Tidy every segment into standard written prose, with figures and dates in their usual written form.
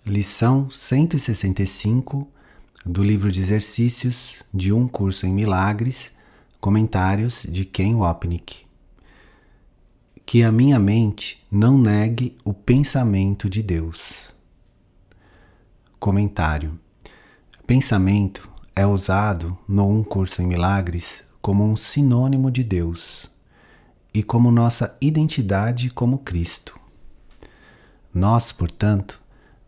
Lição 165 do livro de exercícios de Um Curso em Milagres, comentários de Ken Wapnick. Que a minha mente não negue o pensamento de Deus. Comentário. Pensamento é usado no Um Curso em Milagres como um sinônimo de Deus e como nossa identidade como Cristo. Nós, portanto,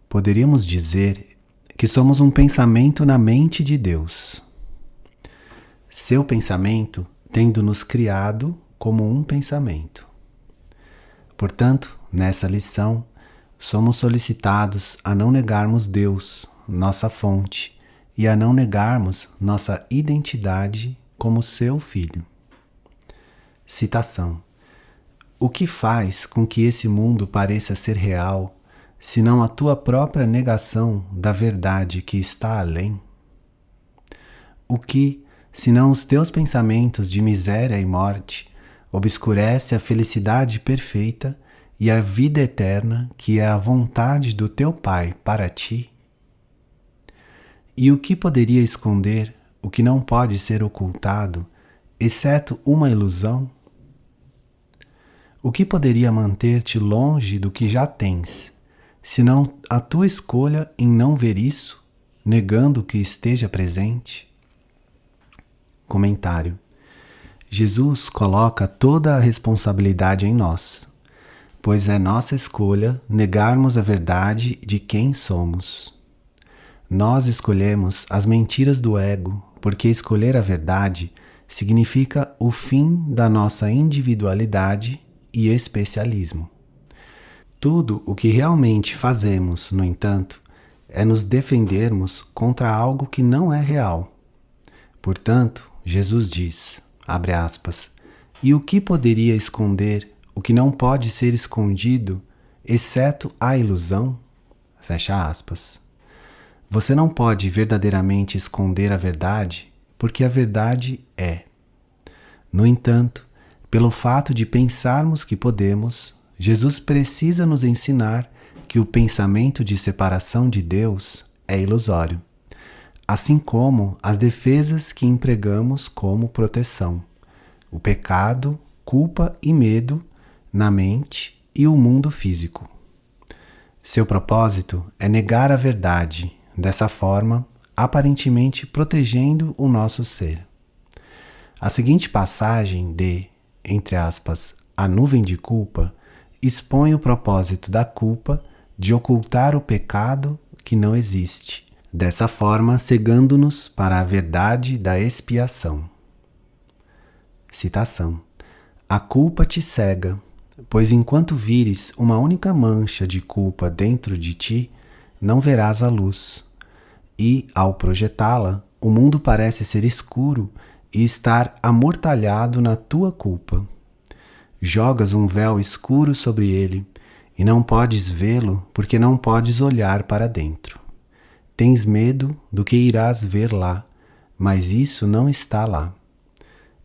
poderíamos dizer que somos um pensamento na mente de Deus. Seu pensamento tendo nos criado como um pensamento. Portanto, nessa lição, somos solicitados a não negarmos Deus, nossa fonte, e a não negarmos nossa identidade como seu Filho. Citação. O que faz com que esse mundo pareça ser real, senão a tua própria negação da verdade que está além? O que, senão os teus pensamentos de miséria e morte, obscurece a felicidade perfeita e a vida eterna que é a vontade do teu Pai para ti? E o que poderia esconder o que não pode ser ocultado, exceto uma ilusão? O que poderia manter-te longe do que já tens, senão a tua escolha em não ver isso, negando que esteja presente? Comentário. Jesus coloca toda a responsabilidade em nós, pois é nossa escolha negarmos a verdade de quem somos. Nós escolhemos as mentiras do ego, porque escolher a verdade significa o fim da nossa individualidade e especialismo. Tudo o que realmente fazemos, no entanto, é nos defendermos contra algo que não é real. Portanto, Jesus diz, abre aspas, e o que poderia esconder o que não pode ser escondido, exceto a ilusão? Fecha aspas. Você não pode verdadeiramente esconder a verdade, porque a verdade é. No entanto, pelo fato de pensarmos que podemos, Jesus precisa nos ensinar que o pensamento de separação de Deus é ilusório, assim como as defesas que empregamos como proteção, o pecado, culpa e medo na mente e o mundo físico. Seu propósito é negar a verdade, dessa forma, aparentemente protegendo o nosso ser. A seguinte passagem de, entre aspas, a nuvem de culpa, expõe o propósito da culpa de ocultar o pecado que não existe, dessa forma cegando-nos para a verdade da expiação. Citação. A culpa te cega, pois enquanto vires uma única mancha de culpa dentro de ti, não verás a luz. E, ao projetá-la, o mundo parece ser escuro e estar amortalhado na tua culpa. Jogas um véu escuro sobre ele e não podes vê-lo porque não podes olhar para dentro. Tens medo do que irás ver lá, mas isso não está lá.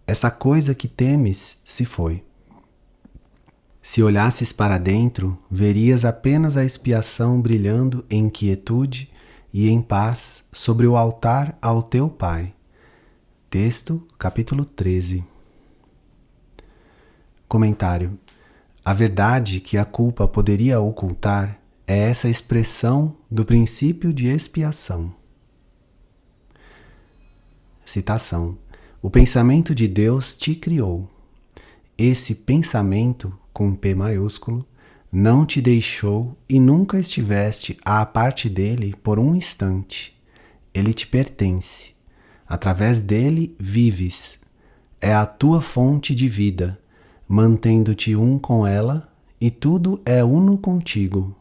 Essa coisa que temes se foi. Se olhasses para dentro, verias apenas a expiação brilhando em quietude e em paz sobre o altar ao teu Pai. Texto, capítulo 13. Comentário. A verdade que a culpa poderia ocultar é essa expressão do princípio de expiação. Citação. O pensamento de Deus te criou. Esse pensamento, com P maiúsculo, não te deixou e nunca estiveste à parte dele por um instante. Ele te pertence. Através dele vives. É a tua fonte de vida, mantendo-te um com ela, e tudo é uno contigo,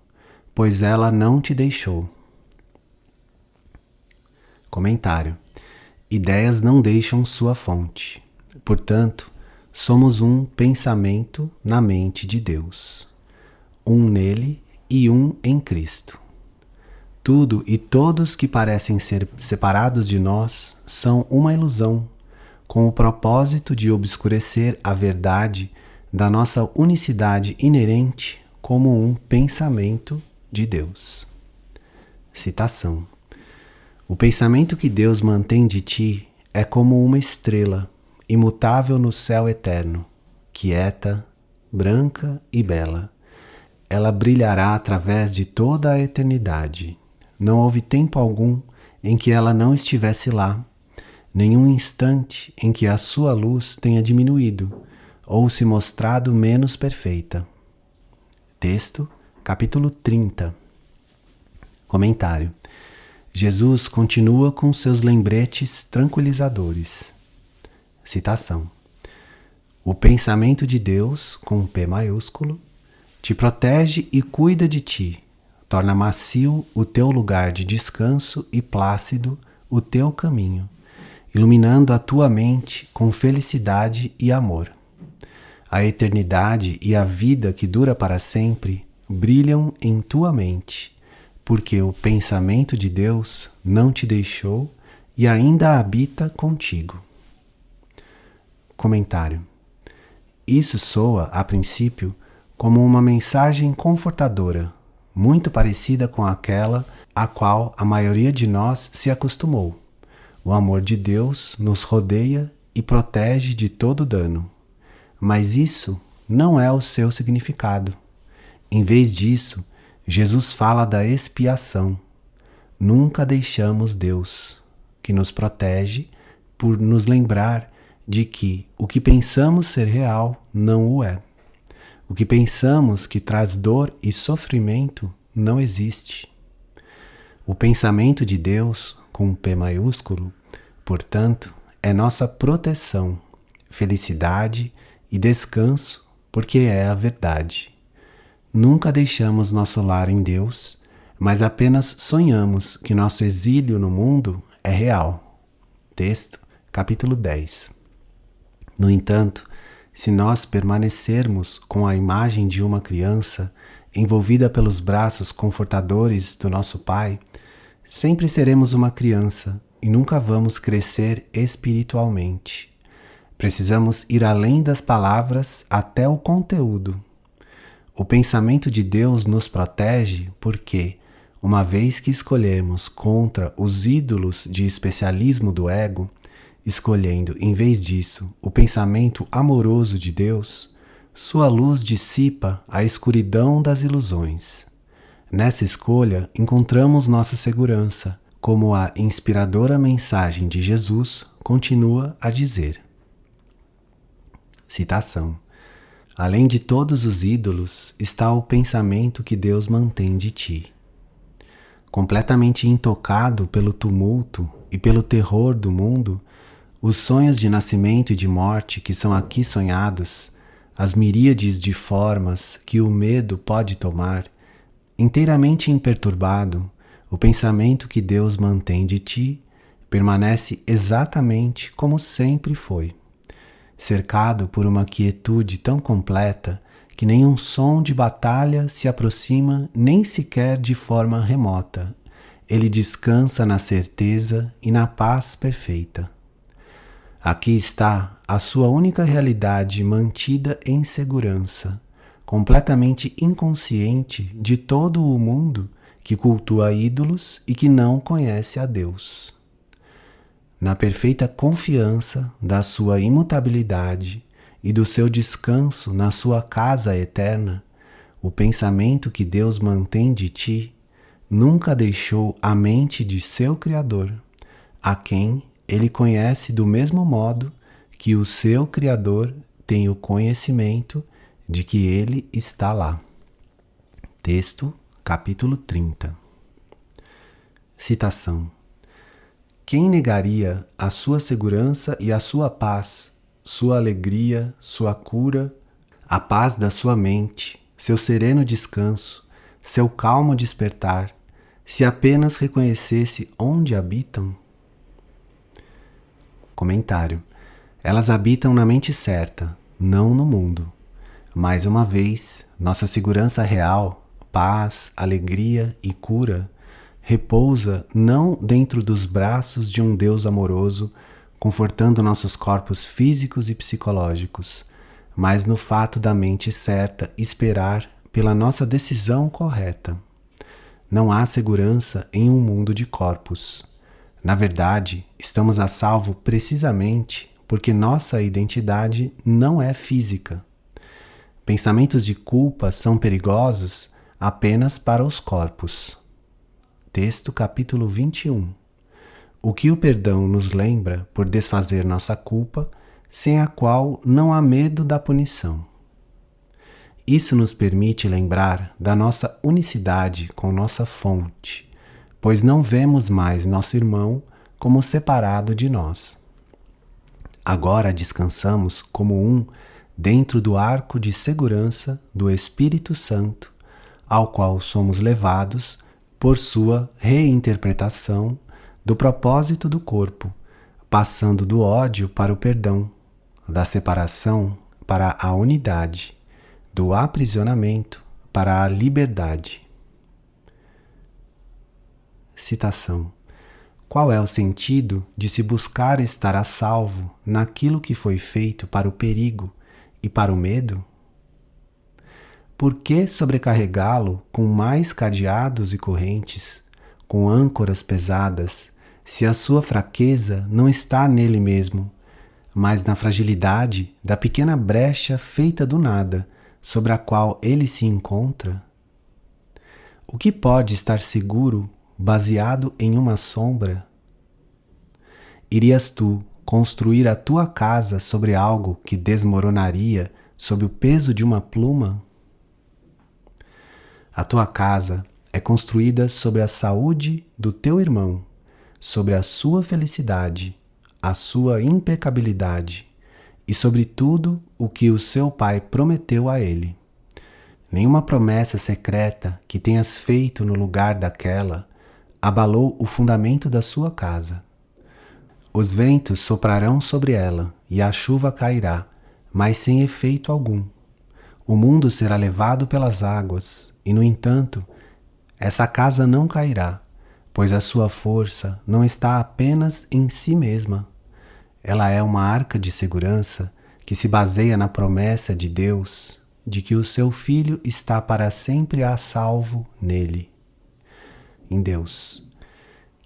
pois ela não te deixou. Comentário. Ideias não deixam sua fonte. Portanto, somos um pensamento na mente de Deus. Um nele e um em Cristo. Tudo e todos que parecem ser separados de nós são uma ilusão, com o propósito de obscurecer a verdade da nossa unicidade inerente como um pensamento de Deus. Citação: o pensamento que Deus mantém de ti é como uma estrela, imutável no céu eterno, quieta, branca e bela. Ela brilhará através de toda a eternidade. Não houve tempo algum em que ela não estivesse lá, nenhum instante em que a sua luz tenha diminuído ou se mostrado menos perfeita. Texto, capítulo 30. Comentário: Jesus continua com seus lembretes tranquilizadores. Citação: o pensamento de Deus, com P maiúsculo, te protege e cuida de ti, torna macio o teu lugar de descanso e plácido o teu caminho, iluminando a tua mente com felicidade e amor. A eternidade e a vida que dura para sempre brilham em tua mente, porque o pensamento de Deus não te deixou e ainda habita contigo. Comentário: isso soa, a princípio, como uma mensagem confortadora, muito parecida com aquela a qual a maioria de nós se acostumou. O amor de Deus nos rodeia e protege de todo dano. Mas isso não é o seu significado. Em vez disso, Jesus fala da expiação. Nunca deixamos Deus, que nos protege, por nos lembrar de que o que pensamos ser real não o é. O que pensamos que traz dor e sofrimento não existe. O pensamento de Deus, com P maiúsculo, portanto, é nossa proteção, felicidade e descanso, porque é a verdade. Nunca deixamos nosso lar em Deus, mas apenas sonhamos que nosso exílio no mundo é real. Texto, capítulo 10. No entanto, se nós permanecermos com a imagem de uma criança envolvida pelos braços confortadores do nosso Pai, sempre seremos uma criança e nunca vamos crescer espiritualmente. Precisamos ir além das palavras até o conteúdo. O pensamento de Deus nos protege porque, uma vez que escolhemos contra os ídolos de especialismo do ego, escolhendo, em vez disso, o pensamento amoroso de Deus, sua luz dissipa a escuridão das ilusões. Nessa escolha, encontramos nossa segurança, como a inspiradora mensagem de Jesus continua a dizer. Citação: além de todos os ídolos está o pensamento que Deus mantém de ti. Completamente intocado pelo tumulto e pelo terror do mundo, os sonhos de nascimento e de morte que são aqui sonhados, as miríades de formas que o medo pode tomar, inteiramente imperturbado, o pensamento que Deus mantém de ti permanece exatamente como sempre foi. Cercado por uma quietude tão completa que nenhum som de batalha se aproxima nem sequer de forma remota. Ele descansa na certeza e na paz perfeita. Aqui está a sua única realidade mantida em segurança, completamente inconsciente de todo o mundo que cultua ídolos e que não conhece a Deus. Na perfeita confiança da sua imutabilidade e do seu descanso na sua casa eterna, o pensamento que Deus mantém de ti nunca deixou a mente de seu Criador, a quem ele conhece do mesmo modo que o seu Criador tem o conhecimento de que ele está lá. Texto, capítulo 30. Citação: quem negaria a sua segurança e a sua paz, sua alegria, sua cura, a paz da sua mente, seu sereno descanso, seu calmo despertar, se apenas reconhecesse onde habitam? Comentário: elas habitam na mente certa, não no mundo. Mais uma vez, nossa segurança real, paz, alegria e cura repousa não dentro dos braços de um Deus amoroso, confortando nossos corpos físicos e psicológicos, mas no fato da mente certa esperar pela nossa decisão correta. não há segurança em um mundo de corpos. Na verdade, estamos a salvo precisamente porque nossa identidade não é física. Pensamentos de culpa são perigosos apenas para os corpos. Texto capítulo 21. O que o perdão nos lembra por desfazer nossa culpa, sem a qual não há medo da punição. Isso nos permite lembrar da nossa unicidade com nossa fonte, pois não vemos mais nosso irmão como separado de nós. Agora descansamos como um dentro do arco de segurança do Espírito Santo, ao qual somos levados por sua reinterpretação do propósito do corpo, passando do ódio para o perdão, da separação para a unidade, do aprisionamento para a liberdade. Citação. Qual é o sentido de se buscar estar a salvo naquilo que foi feito para o perigo e para o medo? Por que sobrecarregá-lo com mais cadeados e correntes, com âncoras pesadas, se a sua fraqueza não está nele mesmo, mas na fragilidade da pequena brecha feita do nada, sobre a qual ele se encontra? O que pode estar seguro baseado em uma sombra? Irias tu construir a tua casa sobre algo que desmoronaria sob o peso de uma pluma? A tua casa é construída sobre a saúde do teu irmão, sobre a sua felicidade, a sua impecabilidade e sobre tudo o que o seu pai prometeu a ele. Nenhuma promessa secreta que tenhas feito no lugar daquela abalou o fundamento da sua casa. Os ventos soprarão sobre ela e a chuva cairá, mas sem efeito algum. O mundo será levado pelas águas e, no entanto, essa casa não cairá, pois a sua força não está apenas em si mesma. Ela é uma arca de segurança que se baseia na promessa de Deus de que o seu Filho está para sempre a salvo nele, em Deus.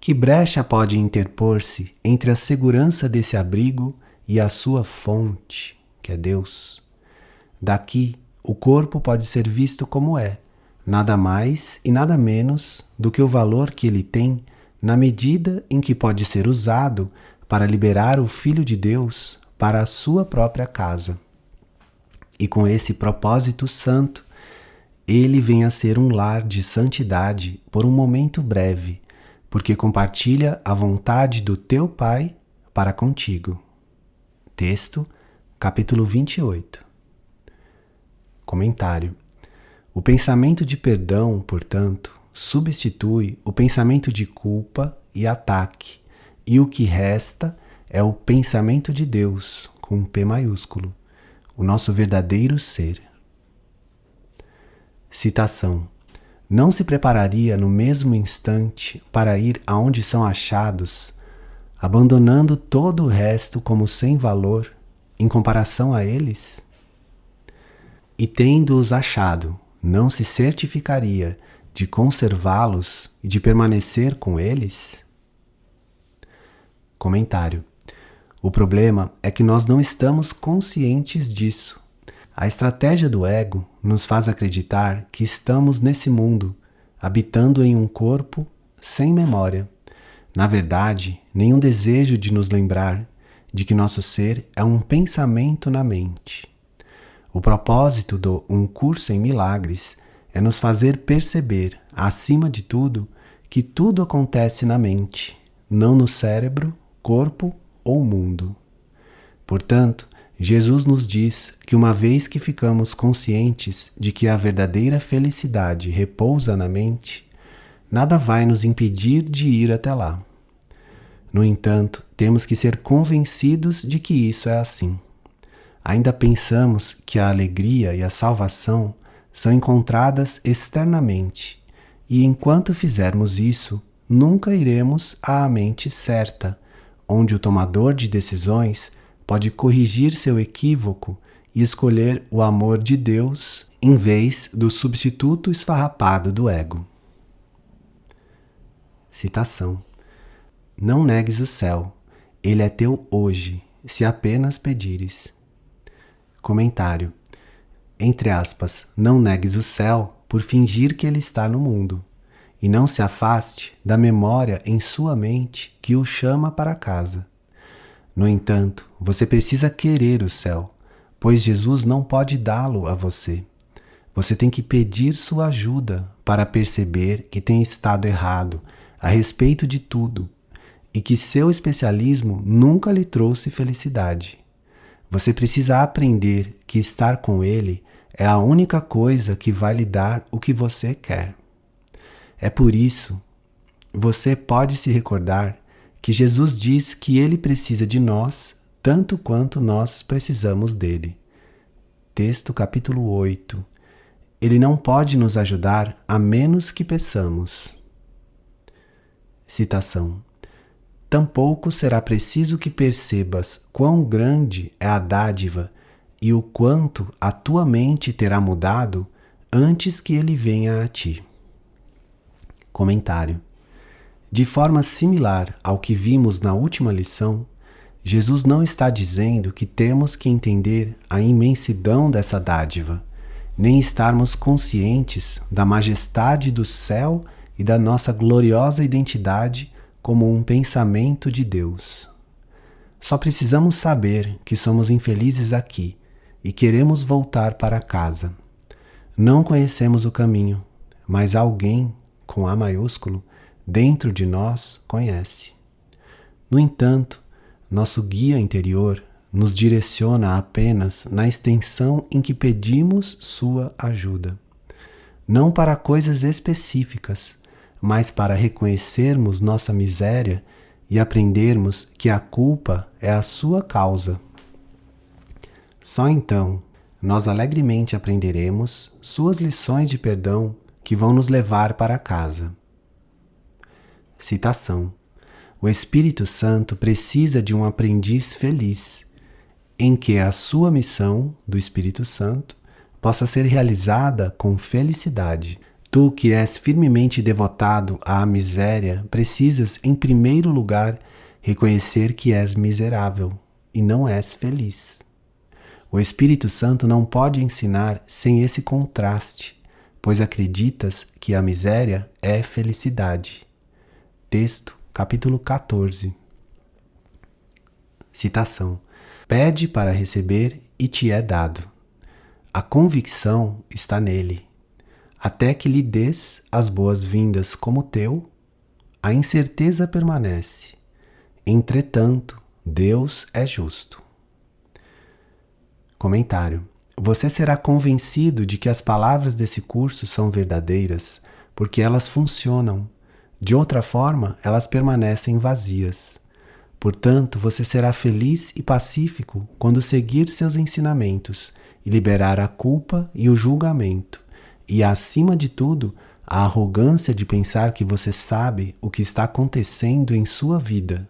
Que brecha pode interpor-se entre a segurança desse abrigo e a sua fonte, que é Deus? Daqui, o corpo pode ser visto como é, nada mais e nada menos do que o valor que ele tem na medida em que pode ser usado para liberar o Filho de Deus para a sua própria casa. E com esse propósito santo, ele vem a ser um lar de santidade por um momento breve, porque compartilha a vontade do teu Pai para contigo. Texto, capítulo 28. Comentário. O pensamento de perdão, portanto, substitui o pensamento de culpa e ataque, e o que resta é o pensamento de Deus, com P maiúsculo, o nosso verdadeiro ser. Citação. Não se prepararia no mesmo instante para ir aonde são achados, abandonando todo o resto como sem valor em comparação a eles? E tendo-os achado, não se certificaria de conservá-los e de permanecer com eles? Comentário. O problema é que nós não estamos conscientes disso. A estratégia do ego nos faz acreditar que estamos nesse mundo, habitando em um corpo sem memória. Na verdade, nenhum desejo de nos lembrar de que nosso ser é um pensamento na mente. O propósito do Um Curso em Milagres é nos fazer perceber, acima de tudo, que tudo acontece na mente, não no cérebro, corpo ou mundo. Portanto, Jesus nos diz que uma vez que ficamos conscientes de que a verdadeira felicidade repousa na mente, nada vai nos impedir de ir até lá. No entanto, temos que ser convencidos de que isso é assim. Ainda pensamos que a alegria e a salvação são encontradas externamente, e enquanto fizermos isso, nunca iremos à mente certa, onde o tomador de decisões pode corrigir seu equívoco e escolher o amor de Deus em vez do substituto esfarrapado do ego. Citação: Não negues o céu, ele é teu hoje, se apenas pedires. Comentário: entre aspas, não negues o céu por fingir que ele está no mundo, e não se afaste da memória em sua mente que o chama para casa. No entanto, você precisa querer o céu, pois Jesus não pode dá-lo a você. Você tem que pedir sua ajuda para perceber que tem estado errado a respeito de tudo e que seu especialismo nunca lhe trouxe felicidade. Você precisa aprender que estar com ele é a única coisa que vai lhe dar o que você quer. É por isso, você pode se recordar que Jesus diz que ele precisa de nós tanto quanto nós precisamos dele. Texto capítulo 8. Ele não pode nos ajudar a menos que peçamos. Citação: Tampouco será preciso que percebas quão grande é a dádiva e o quanto a tua mente terá mudado antes que ele venha a ti. Comentário: de forma similar ao que vimos na última lição, Jesus não está dizendo que temos que entender a imensidão dessa dádiva, nem estarmos conscientes da majestade do céu e da nossa gloriosa identidade como um pensamento de Deus. Só precisamos saber que somos infelizes aqui e queremos voltar para casa. Não conhecemos o caminho, mas alguém, com A maiúsculo, dentro de nós conhece. No entanto, nosso guia interior nos direciona apenas na extensão em que pedimos sua ajuda. Não para coisas específicas, mas para reconhecermos nossa miséria e aprendermos que a culpa é a sua causa. Só então, nós alegremente aprenderemos suas lições de perdão que vão nos levar para casa. Citação: O Espírito Santo precisa de um aprendiz feliz, em que a sua missão do Espírito Santo possa ser realizada com felicidade. Tu que és firmemente devotado à miséria, precisas, em primeiro lugar, reconhecer que és miserável e não és feliz. O Espírito Santo não pode ensinar sem esse contraste, pois acreditas que a miséria é felicidade. Texto, capítulo 14. Citação: Pede para receber e te é dado. A convicção está nele. Até que lhe des as boas-vindas como teu, a incerteza permanece. Entretanto, Deus é justo. Comentário: Você será convencido de que as palavras desse curso são verdadeiras, porque elas funcionam. De outra forma, elas permanecem vazias. Portanto, você será feliz e pacífico quando seguir seus ensinamentos e liberar a culpa e o julgamento, e, acima de tudo, a arrogância de pensar que você sabe o que está acontecendo em sua vida.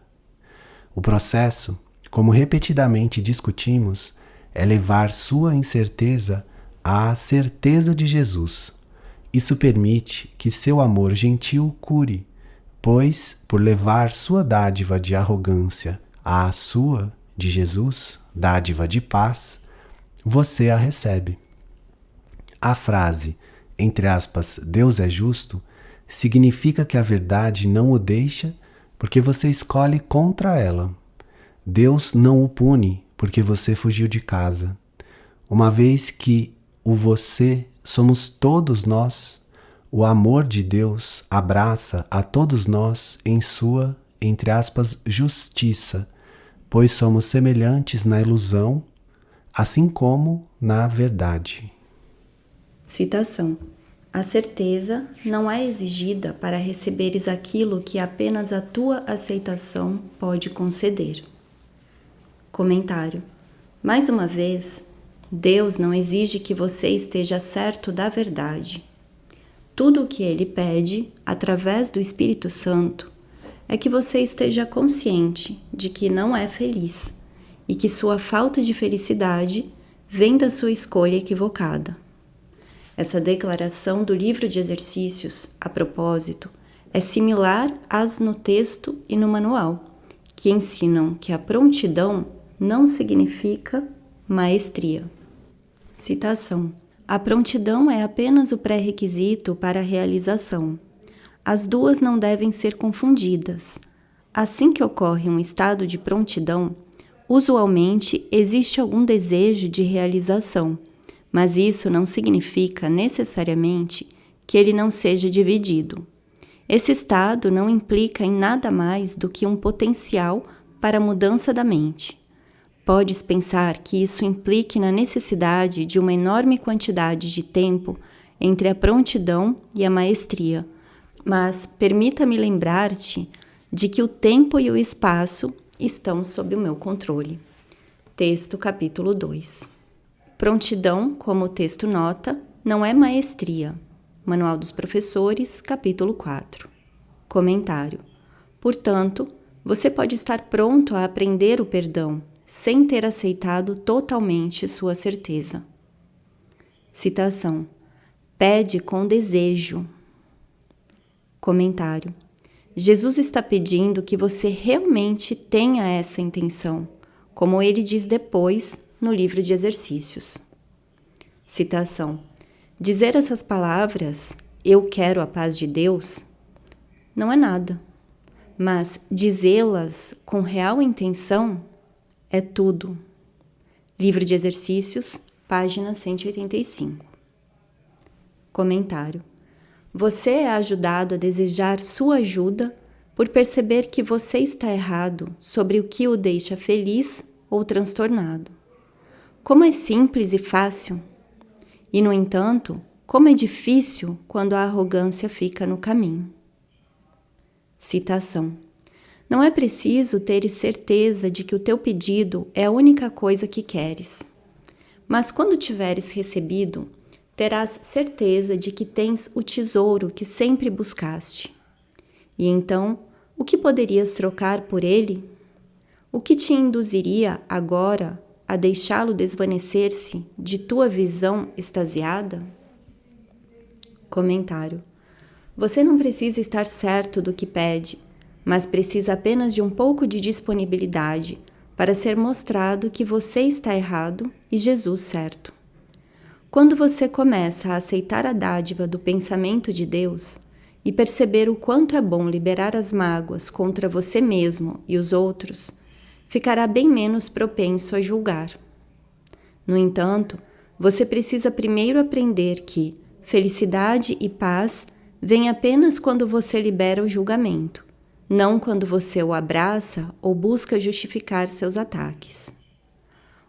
O processo, como repetidamente discutimos, é levar sua incerteza à certeza de Jesus. Isso permite que seu amor gentil cure, pois, por levar sua dádiva de arrogância à sua, de Jesus, dádiva de paz, você a recebe. A frase, entre aspas, Deus é justo, significa que a verdade não o deixa porque você escolhe contra ela. Deus não o pune porque você fugiu de casa. Uma vez que o você somos todos nós, o amor de Deus abraça a todos nós em sua, entre aspas, justiça, pois somos semelhantes na ilusão, assim como na verdade. Citação: A certeza não é exigida para receberes aquilo que apenas a tua aceitação pode conceder. Comentário: Mais uma vez, Deus não exige que você esteja certo da verdade. Tudo o que Ele pede, através do Espírito Santo, é que você esteja consciente de que não é feliz e que sua falta de felicidade vem da sua escolha equivocada. Essa declaração do livro de exercícios, a propósito, é similar às no texto e no manual, que ensinam que a prontidão não significa maestria. Citação: a prontidão é apenas o pré-requisito para a realização. As duas não devem ser confundidas. Assim que ocorre um estado de prontidão, usualmente existe algum desejo de realização, mas isso não significa necessariamente que ele não seja dividido. Esse estado não implica em nada mais do que um potencial para a mudança da mente. Podes pensar que isso implique na necessidade de uma enorme quantidade de tempo entre a prontidão e a maestria, mas permita-me lembrar-te de que o tempo e o espaço estão sob o meu controle. Texto capítulo 2. Prontidão, como o texto nota, não é maestria. Manual dos Professores, capítulo 4. Comentário. Portanto, você pode estar pronto a aprender o perdão, sem ter aceitado totalmente sua certeza. Citação: pede com desejo. Comentário: Jesus está pedindo que você realmente tenha essa intenção, como ele diz depois no livro de exercícios. Citação: dizer essas palavras, eu quero a paz de Deus, não é nada, mas dizê-las com real intenção é tudo. Livro de exercícios, página 185. Comentário: você é ajudado a desejar sua ajuda por perceber que você está errado sobre o que o deixa feliz ou transtornado. Como é simples e fácil! E, no entanto, como é difícil quando a arrogância fica no caminho. Citação: não é preciso teres certeza de que o teu pedido é a única coisa que queres. Mas quando tiveres recebido, terás certeza de que tens o tesouro que sempre buscaste. E então, o que poderias trocar por ele? O que te induziria agora a deixá-lo desvanecer-se de tua visão extasiada? Comentário: você não precisa estar certo do que pede, mas precisa apenas de um pouco de disponibilidade para ser mostrado que você está errado e Jesus certo. Quando você começa a aceitar a dádiva do pensamento de Deus e perceber o quanto é bom liberar as mágoas contra você mesmo e os outros, ficará bem menos propenso a julgar. No entanto, você precisa primeiro aprender que felicidade e paz vêm apenas quando você libera o julgamento, não quando você o abraça ou busca justificar seus ataques.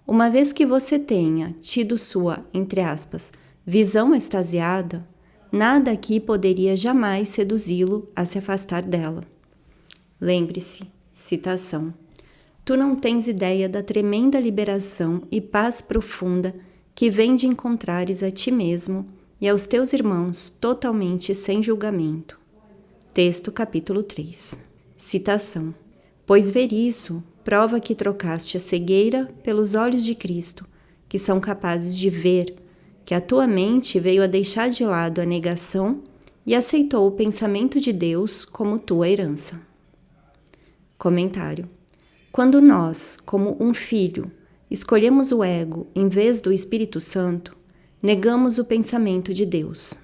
Uma vez que você tenha tido sua, entre aspas, visão extasiada, nada aqui poderia jamais seduzi-lo a se afastar dela. Lembre-se, citação: tu não tens ideia da tremenda liberação e paz profunda que vem de encontrares a ti mesmo e aos teus irmãos totalmente sem julgamento. Texto capítulo 3. Citação: pois ver isso prova que trocaste a cegueira pelos olhos de Cristo, que são capazes de ver, que a tua mente veio a deixar de lado a negação e aceitou o pensamento de Deus como tua herança. Comentário: quando nós, como um filho, escolhemos o ego em vez do Espírito Santo, negamos o pensamento de Deus.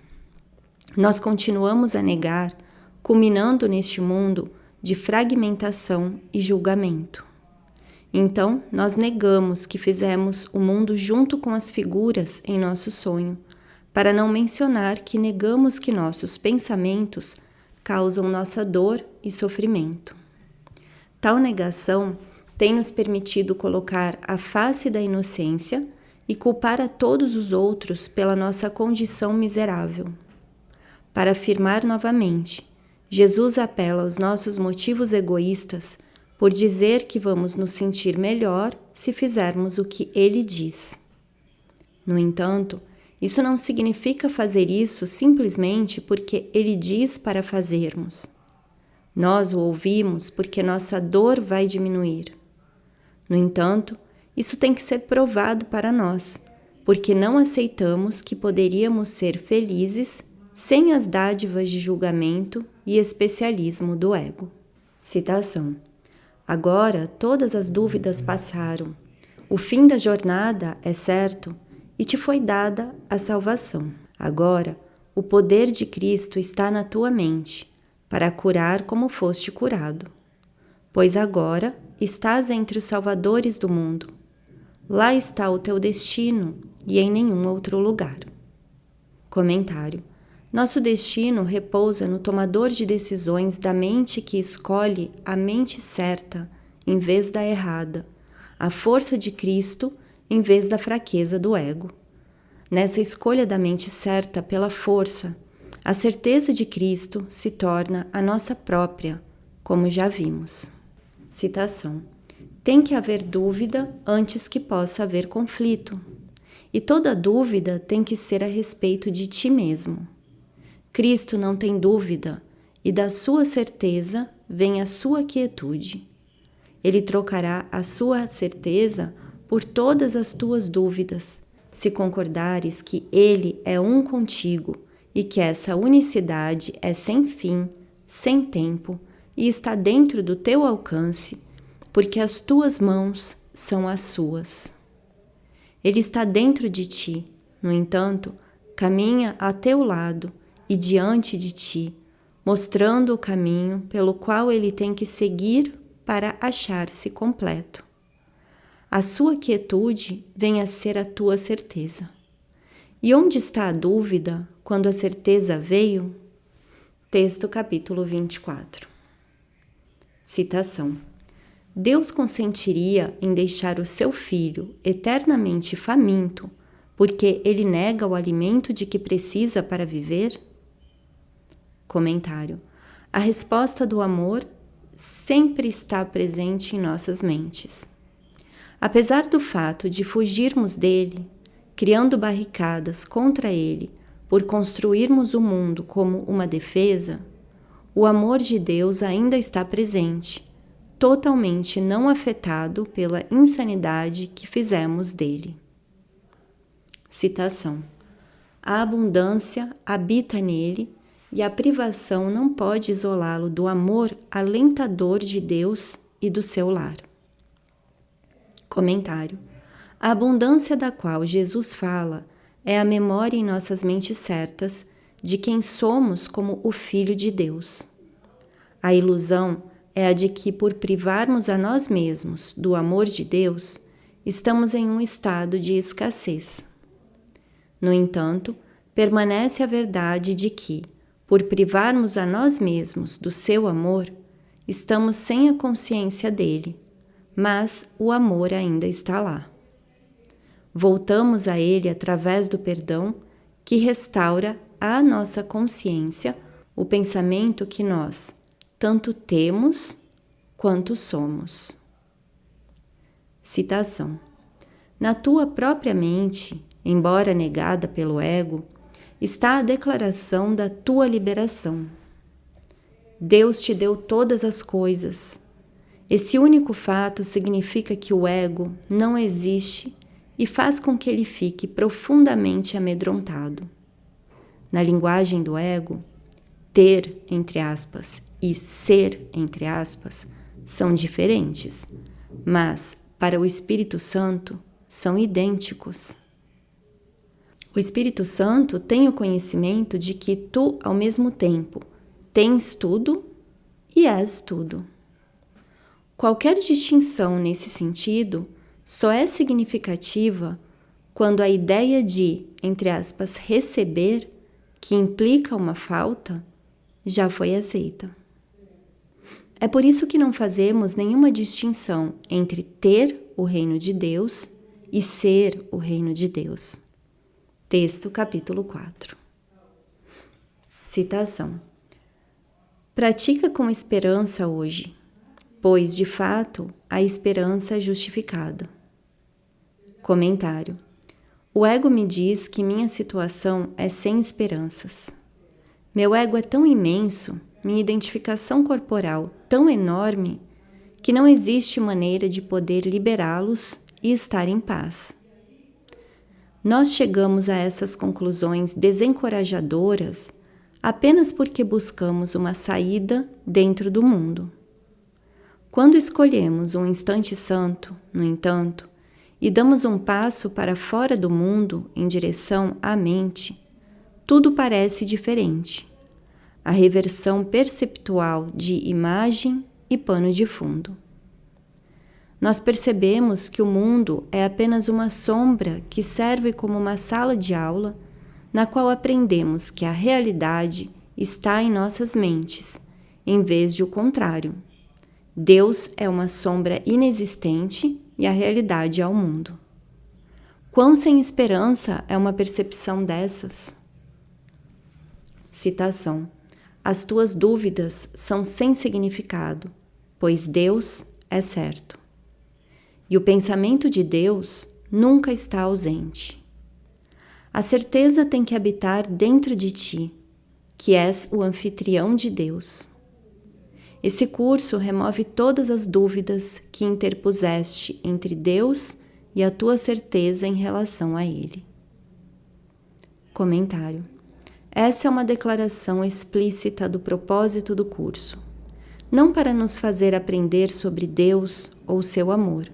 Nós continuamos a negar, culminando neste mundo de fragmentação e julgamento. Então, nós negamos que fizemos o mundo junto com as figuras em nosso sonho, para não mencionar que negamos que nossos pensamentos causam nossa dor e sofrimento. Tal negação tem nos permitido colocar a face da inocência e culpar a todos os outros pela nossa condição miserável. Para afirmar novamente, Jesus apela aos nossos motivos egoístas por dizer que vamos nos sentir melhor se fizermos o que ele diz. No entanto, isso não significa fazer isso simplesmente porque ele diz para fazermos. Nós o ouvimos porque nossa dor vai diminuir. No entanto, isso tem que ser provado para nós, porque não aceitamos que poderíamos ser felizes sem as dádivas de julgamento e especialismo do ego. Citação: agora todas as dúvidas passaram. O fim da jornada é certo e te foi dada a salvação. Agora, o poder de Cristo está na tua mente, para curar como foste curado. Pois agora estás entre os salvadores do mundo. Lá está o teu destino e em nenhum outro lugar. Comentário: nosso destino repousa no tomador de decisões da mente que escolhe a mente certa em vez da errada, a força de Cristo em vez da fraqueza do ego. Nessa escolha da mente certa pela força, a certeza de Cristo se torna a nossa própria, como já vimos. Citação: tem que haver dúvida antes que possa haver conflito, e toda dúvida tem que ser a respeito de ti mesmo. Cristo não tem dúvida, e da sua certeza vem a sua quietude. Ele trocará a sua certeza por todas as tuas dúvidas, se concordares que Ele é um contigo e que essa unicidade é sem fim, sem tempo e está dentro do teu alcance, porque as tuas mãos são as suas. Ele está dentro de ti, no entanto, caminha a teu lado e diante de ti, mostrando o caminho pelo qual ele tem que seguir para achar-se completo. A sua quietude vem a ser a tua certeza. E onde está a dúvida quando a certeza veio? Texto capítulo 24. Citação: Deus consentiria em deixar o seu filho eternamente faminto, porque ele nega o alimento de que precisa para viver? Comentário: a resposta do amor sempre está presente em nossas mentes. Apesar do fato de fugirmos dele, criando barricadas contra ele, por construirmos o mundo como uma defesa, o amor de Deus ainda está presente, totalmente não afetado pela insanidade que fizemos dele. Citação: a abundância habita nele e a privação não pode isolá-lo do amor alentador de Deus e do seu lar. Comentário: a abundância da qual Jesus fala é a memória em nossas mentes certas de quem somos como o Filho de Deus. A ilusão é a de que, por privarmos a nós mesmos do amor de Deus, estamos em um estado de escassez. No entanto, permanece a verdade de que, por privarmos a nós mesmos do seu amor, estamos sem a consciência dele, mas o amor ainda está lá. Voltamos a ele através do perdão que restaura à nossa consciência o pensamento que nós tanto temos quanto somos. Citação: na tua própria mente, embora negada pelo ego, está a declaração da tua liberação. Deus te deu todas as coisas. Esse único fato significa que o ego não existe e faz com que ele fique profundamente amedrontado. Na linguagem do ego, ter, entre aspas, e ser, entre aspas, são diferentes, mas, para o Espírito Santo, são idênticos. O Espírito Santo tem o conhecimento de que tu, ao mesmo tempo, tens tudo e és tudo. Qualquer distinção nesse sentido só é significativa quando a ideia de, entre aspas, receber, que implica uma falta, já foi aceita. É por isso que não fazemos nenhuma distinção entre ter o reino de Deus e ser o reino de Deus. Texto capítulo 4. Citação: pratica com esperança hoje, pois, de fato, a esperança é justificada. Comentário: o ego me diz que minha situação é sem esperanças. Meu ego é tão imenso, minha identificação corporal tão enorme, que não existe maneira de poder liberá-los e estar em paz. Nós chegamos a essas conclusões desencorajadoras apenas porque buscamos uma saída dentro do mundo. Quando escolhemos um instante santo, no entanto, e damos um passo para fora do mundo em direção à mente, tudo parece diferente. A reversão perceptual de imagem e pano de fundo. Nós percebemos que o mundo é apenas uma sombra que serve como uma sala de aula na qual aprendemos que a realidade está em nossas mentes, em vez de o contrário. Deus é uma sombra inexistente e a realidade é o mundo. Quão sem esperança é uma percepção dessas? Citação: as tuas dúvidas são sem significado, pois Deus é certo. E o pensamento de Deus nunca está ausente. A certeza tem que habitar dentro de ti, que és o anfitrião de Deus. Esse curso remove todas as dúvidas que interpuseste entre Deus e a tua certeza em relação a Ele. Comentário: essa é uma declaração explícita do propósito do curso, não para nos fazer aprender sobre Deus ou seu amor,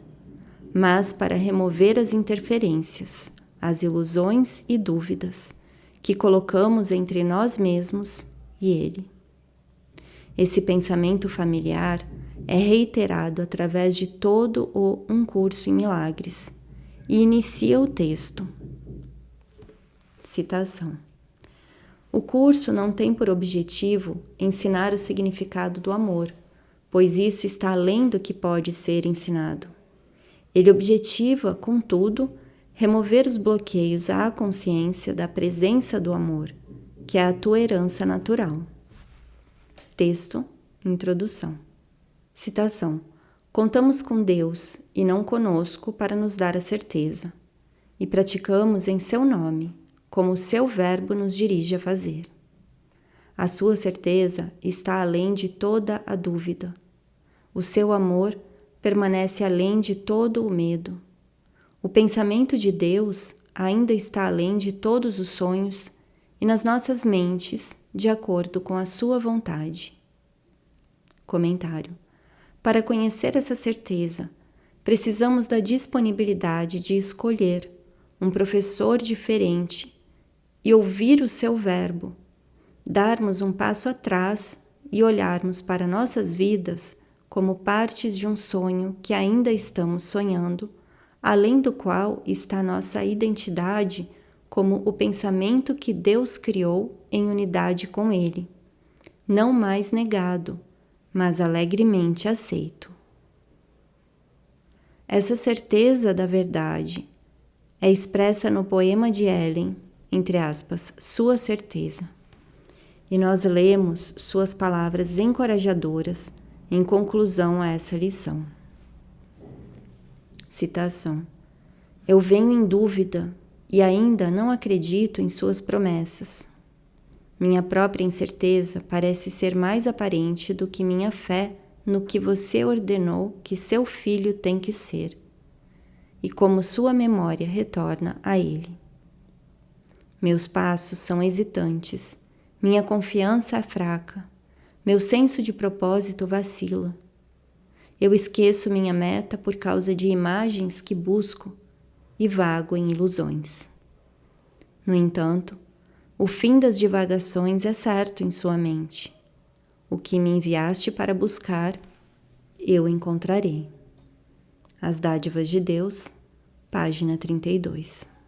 mas para remover as interferências, as ilusões e dúvidas que colocamos entre nós mesmos e Ele. Esse pensamento familiar é reiterado através de todo o Um Curso em Milagres e inicia o texto. Citação: o curso não tem por objetivo ensinar o significado do amor, pois isso está além do que pode ser ensinado. Ele objetiva, contudo, remover os bloqueios à consciência da presença do amor, que é a tua herança natural. Texto, introdução. Citação: contamos com Deus e não conosco para nos dar a certeza, e praticamos em seu nome, como o seu verbo nos dirige a fazer. A sua certeza está além de toda a dúvida. O seu amor permanece além de todo o medo. O pensamento de Deus ainda está além de todos os sonhos e nas nossas mentes, de acordo com a sua vontade. Comentário: para conhecer essa certeza, precisamos da disponibilidade de escolher um professor diferente e ouvir o seu verbo, darmos um passo atrás e olharmos para nossas vidas como partes de um sonho que ainda estamos sonhando, além do qual está nossa identidade como o pensamento que Deus criou em unidade com Ele, não mais negado, mas alegremente aceito. Essa certeza da verdade é expressa no poema de Ellen, entre aspas, sua certeza. E nós lemos suas palavras encorajadoras em conclusão a essa lição. Citação: eu venho em dúvida e ainda não acredito em suas promessas. Minha própria incerteza parece ser mais aparente do que minha fé no que você ordenou que seu filho tem que ser, e como sua memória retorna a ele. Meus passos são hesitantes, minha confiança é fraca, meu senso de propósito vacila. Eu esqueço minha meta por causa de imagens que busco e vago em ilusões. No entanto, o fim das divagações é certo em sua mente. O que me enviaste para buscar, eu encontrarei. As Dádivas de Deus, página 32.